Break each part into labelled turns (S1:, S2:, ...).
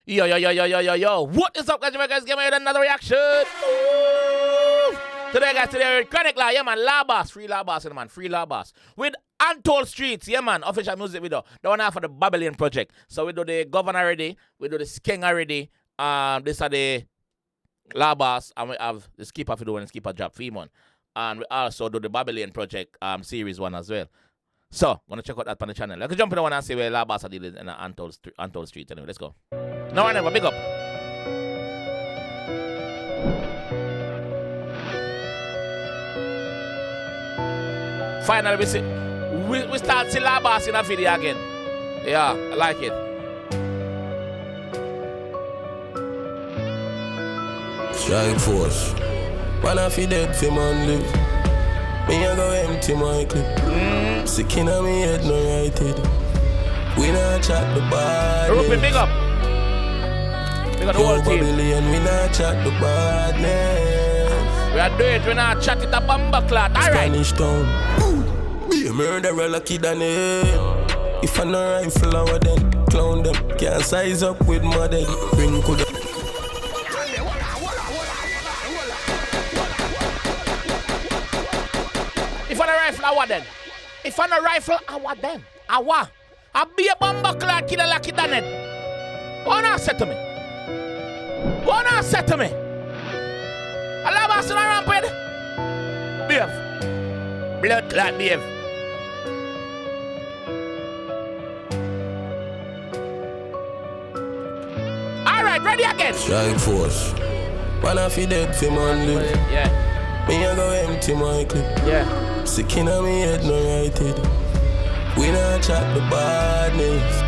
S1: Yo. What is up, guys? Guys, give me another reaction. Ooh. Today, guys, we're Chronic Law. Yeah, man. La Boss. Free La Boss, man. Free La Boss. With Untold Streets. Yeah, man. Official music video. The one after the Babylon project. So we do the Governor already. We do the Skeng already. These are the La Boss. And we have the Skipper video and Skipper Drop Femon. And we also do the Babylon project series one as well. So, wanna check out that on the channel. Let's jump in the one and see where La Boss are dealing in Untold Street. Anyway, let's go. No, I never big up. Finally, we start see La Boss in a video again. Yeah, I like it.
S2: Strike force. Man, I feel dead for man live. Me I go empty my clip. Sick in a me head, no righted. We not chat the bad.
S1: Rupi, big up. Big up the whole team.
S2: We not chat the badness.
S1: We are doing it, we not chat it a bomba clot. Alright.
S2: Spanish town. Be a murderer lucky than it. If I no rifle over then clown them. Can't size up with mother. Bring could.
S1: If I no rifle, I then. If I no rifle, I then. I be a bomba clot killer lucky than it. What not say to me? What not say to me? I love us in a rampant. Behave. Blood clot behave. Alright, ready again.
S2: Strike force. Man, I feel dead for man live.
S1: Yeah.
S2: Me I go empty my clip.
S1: Yeah.
S2: Sick in a me head, no righted. We not chat the badness.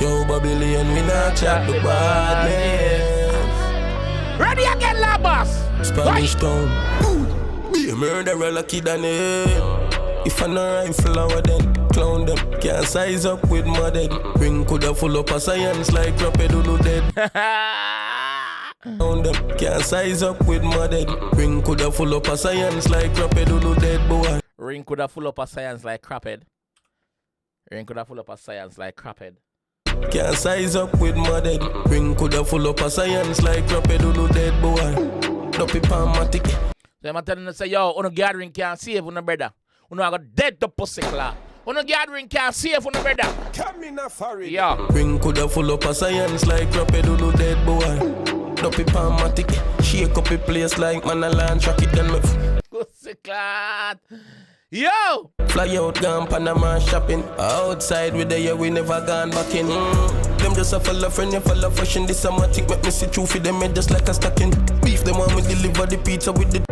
S2: Yo, Babylon, we not chat the badness.
S1: Ready again, La Boss.
S2: Spanish town. Be a murderer lucky than it. If I no rifle over then clown them. Can't size up with mother. Ring coulda full up of science like rapid who dead. Clown them. Can't size up with mother. Ring coulda full up of science like rapid who dead boy.
S1: Ring coulda full up of science like craphead. Ring coulda full up of science like craphead.
S2: Can't size up with mother. Ring coulda full up of science like rapid who dead boy. Dopey palmatic.
S1: So I'm telling you, say, yo, on a gathering can't save on the brother. On a got dead to pussy claw. On a gathering can't save on the brother.
S2: Come in a furry.
S1: Yeah.
S2: Ring coulda full up of science like rapid who dead boy. Dopey palmatic. Shake up a place like man a land track it then me.
S1: Pussy claw. Yo!
S2: Fly out, gone Panama shopping. Outside with the year, we never gone back in. Them just a follow friend, you follow fashion. This summer tick make me see true for them head just like a stocking. Beef them want me deliver the pizza with the.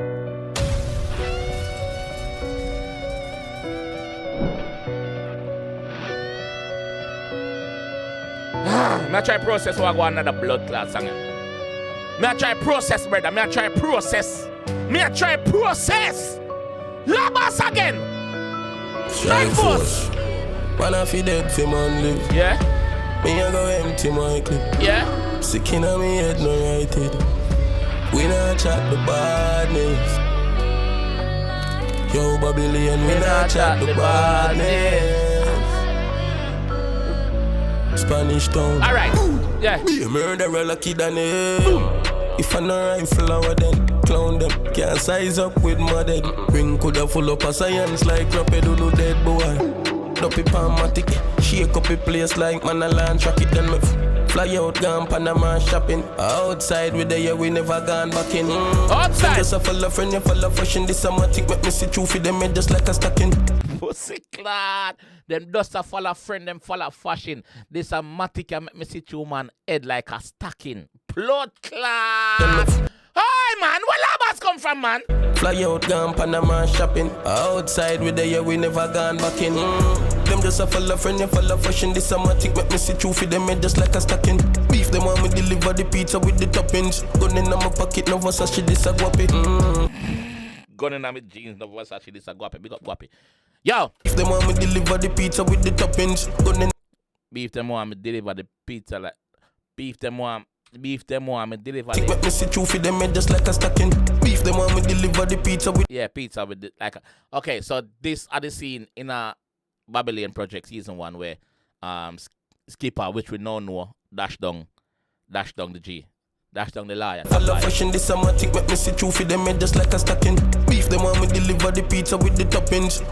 S1: Me try process how I go another blood clot song. Me try process, brother. Me try process. La Boss again.
S2: Strike force. Man, I feel dead for man live.
S1: Yeah.
S2: Me I go empty my clip.
S1: Yeah.
S2: Sick in a me head, no righted. We not chat the badness. Yo, Babylon, we not chat the badness. Spanish town.
S1: Alright. Yeah.
S2: Be a murderer lucky than it. If I no rifle over then clown them. Can't size up with mother. Ring coulda full up of science like rapid who dead boy. Dopey palmatic. Shake up a place like man a land track it then me. Fly out, gone Panama shopping. Outside with the year, we never gone back in.
S1: Outside.
S2: Just a follow friend, you follow fashion. This summer tick make me see true for them head just like a stocking.
S1: Pussy clad. Them just a follow friend, them follow fashion. This a matic make me see true man head like a stocking. Blood clad. Hi man, where La Boss come from, man?
S2: Fly out, gone Panama shopping. Outside with the year, we never gone back in. Them just a follow friend, you follow fashion. This summer tick make me see true for them head just like a stocking. Beef them want me deliver the pizza with the toppings. Gun in my pocket, no Versace, this a guapi.
S1: Gun in my jeans, no Versace, this a guapi. Big up guapi. Yo.
S2: If them want me deliver the pizza with the toppings. Gun in.
S1: Beef them want me deliver the pizza like. Beef them want me deliver
S2: the. Make me see true for them head just like a stocking. Beef them want me deliver the pizza with.
S1: Yeah, pizza with the, like. Okay, so this are the scene in a Babylon Project season 1 where Skipper, which we now know dash down the G. Dash down the lion.
S2: I love fashion, this amatic, make me see through for them just like a stocking. Beef them want me deliver the pizza with the toppings.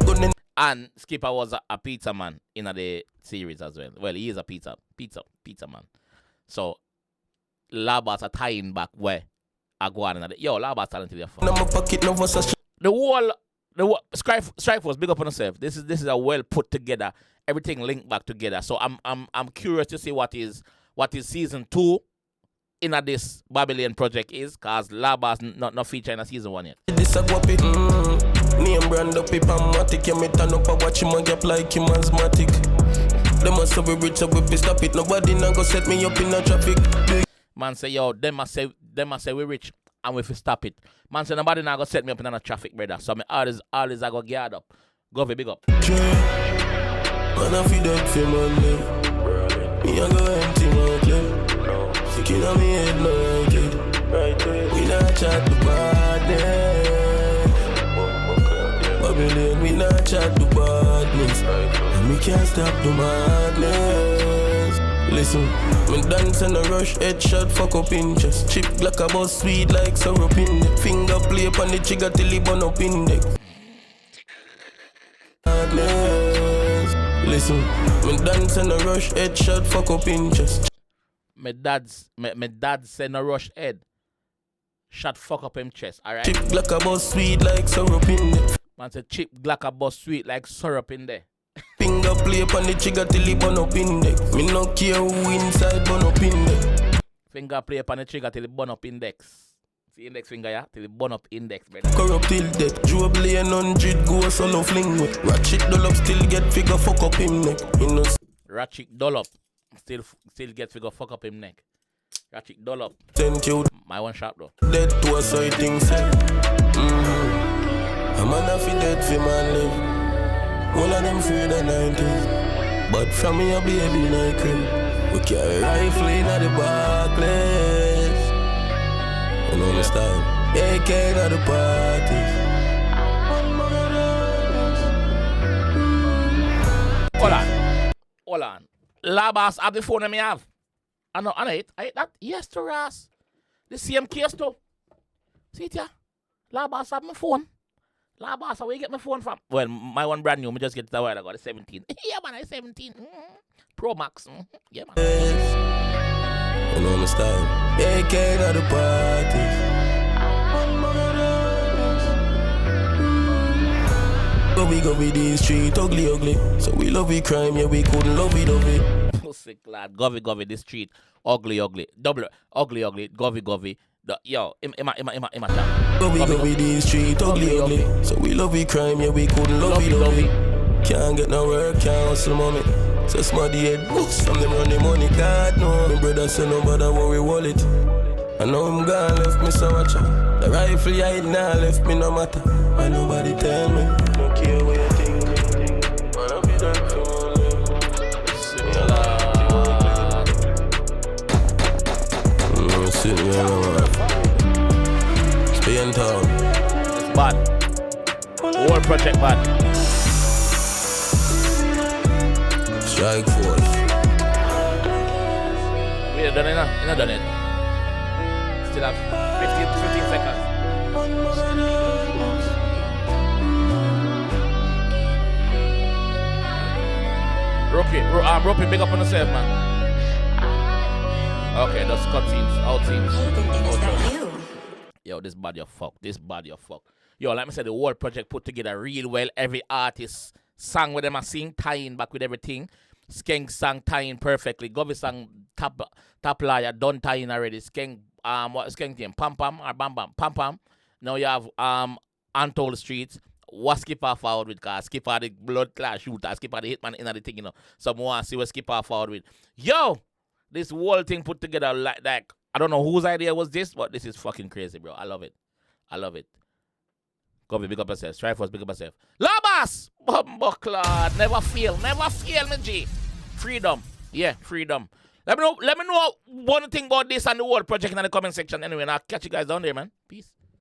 S1: And Skipper was a pizza man in the series as well. Well, he is a pizza man. So Labas are tying back where I go on and yo, Labas talented your phone. The whole Strife was big up on himself. This is a well put together, everything linked back together. So I'm curious to see what is season 2 in this Babylon project is, cause Labas not featuring in season 1 yet.
S2: This a guapi, name brand up matic, yeah, me turn up a watch him and get like him asthmatic. Them must have be rich up if we stop it. Nobody not go set me up in the traffic.
S1: Man say yo, them must say we rich and we fi stop it. Man say nobody not go set me up in the traffic, brother. So me always I go geared up. Go fi big up.
S2: Man I feel that for Monday. Me a go empty my clip. Sick in me head like it. We not chat the badness. Babylon, we not chat the badness. And we can't stop the madness. Listen, me dance and a rush, headshot, fuck up in chest. Chip like a bus, sweet like syrup in the finger play upon the trigger till it burn up in the madness. Listen, me dance and a rush, headshot, fuck up in chest.
S1: My dad send a rush head. Shot fuck up him chest, alright?
S2: Chip like a bus, sweet like syrup in the
S1: man said chip like a bus, sweet like syrup in there.
S2: Finger play upon the trigger till it burn up in there. Me no care who inside burn up in there.
S1: Finger play upon the trigger till it burn up index. See index finger, yeah? Till it burn up index, brother.
S2: Corrupt till death. Joe Blay 100 go solo fling with. Ratchet Dollop still get figure fuck up him neck.
S1: Ratchet Dollop still get figure fuck up him neck. Ratchet Dollop.
S2: Thank you.
S1: My one shot though.
S2: Dead to a so thing say. A man a fi dead fi man live. All of them fear the 90s. But from me a baby like him. We carry rifle in at the Barclays. You know the style. AK at the parties.
S1: Hold on. Labas have the phone that me have. I ate that. Yes, to Ras. The same case too. See it here? Labas have my phone. Labas, where you get my phone from? Well, my one brand new. Me just get it a while ago. The 17. Yeah, man, I 17. Pro Max. Yeah, man.
S2: You know the style. AK at the parties. Go with these street ugly. So we love it crime, yeah, we couldn't love it.
S1: Sick lad, govy, this street ugly, double ugly, govy. Yo, ima chat.
S2: Go with these street ugly. So we love it crime, yeah, we couldn't love it. Can't get no work, can't hustle mommy. So smarty head books, from them run the money, God no. My brother say no bother worry wallet. I know him gone, left me so much. The rifle I now left me no matter. Why nobody tell me? No care what you think. Man, I'll be done for money. Sit here, stay in town.
S1: It's bad. Whole project bad.
S2: Strike force.
S1: We done it now. You're not done it. Still have 15 seconds. Ropey, big up on yourself, man. Okay, that's cut scenes, out scenes. Yo, this body of fuck. Yo, like I said, the whole project put together real well. Every artist sang with them I sing, tying back with everything. Skank sang tying perfectly. Govy sang top liar, done tying already. Skank, what Skank name? Pam Pam or Bam Bam? Pam Pam. Now you have Untold Streets. What Skipper forward with? Cause Skipper the blood class shooter. Skipper the hitman in the thing, you know. So more see what Skipper forward with. Yo, this whole thing put together like that. I don't know whose idea was this, but this is fucking crazy, bro. I love it. Go big up yourself. Strive first, big up yourself. Labas! Bumbuckler. Never fail, me G. Freedom. Yeah, freedom. Let me know one thing about this and the whole project in the comment section anyway, and I'll catch you guys down there, man. Peace.